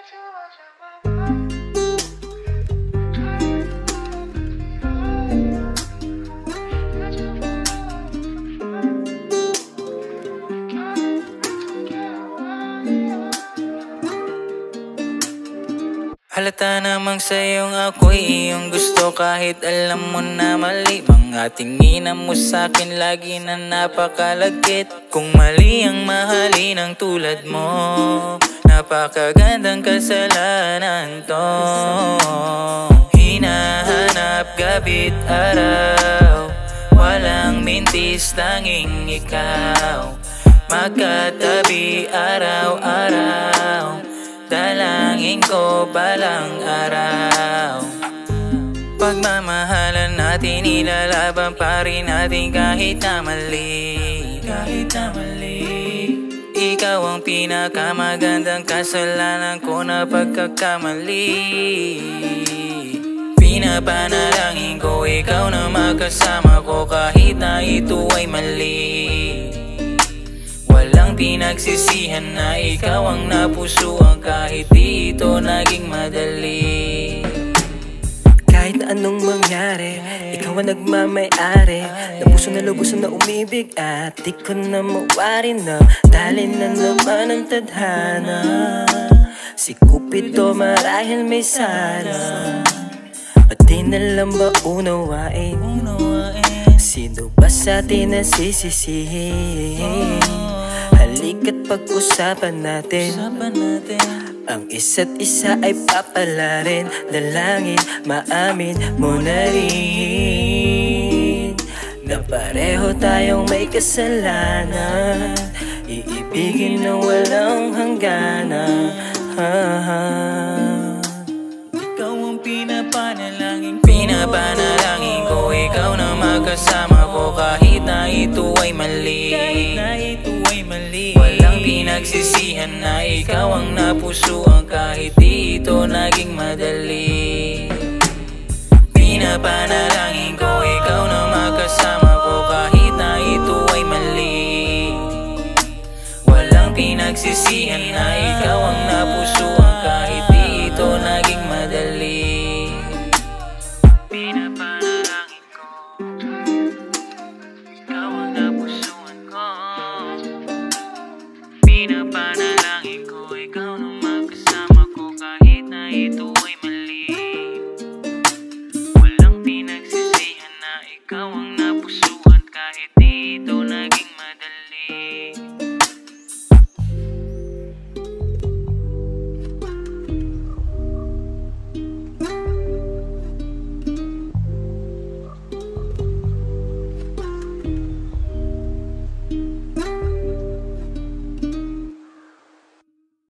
Halata namang sa'yong ako'y iyong gusto kahit alam mo na mali. Mga tingin mo sa'kin lagi na napakalagkit. Kung mali ang mahalin ang tulad mo, napakagandang kasalanan to. Hinahanap gabi't araw, walang mintis tanging ikaw. Magkatabi araw-araw, dalangin ko balang araw. Pagmamahalan natin, ilalaban pa rin natin kahit na mali. Ikaw ang pinakamagandang kasalanan ko na pagkakamali. Pinapanalangin ko ikaw na makasama ko kahit na ito ay mali. Walang pinagsisihan na ikaw ang napusuan kahit di ito naging madali. Kahit anong mangyari, ikaw ang nagmamay-ari na puso na lubusan na umibig at di ko na mawari na dali na naman ang tadhana. Si Cupido marahil may sana, at di na lang ba unawain sino ba sa atin na sisisihin? Halika't pag-usapan natin, ang isa't isa ay papalarin. Dalangin, maamin mo na rin na pareho tayong may kasalanan. Iibigin na walang hangganan. Ikaw ang pinapanalangin ko, ikaw na makasama ko kahit na ito ay mali. Walang pinagsisihan na ikaw ang napusuan kahit di ito naging madali. Pinapanalangin ko, ikaw na makasama ko kahit na ito ay mali. Walang pinagsisihan na ikaw ang napusuan kahit di ito naging madali. Pinapanalangin ko, ikaw ang napusuan ko. Pinapanalangin ko, ikaw na magkasama ko kahit na ito ay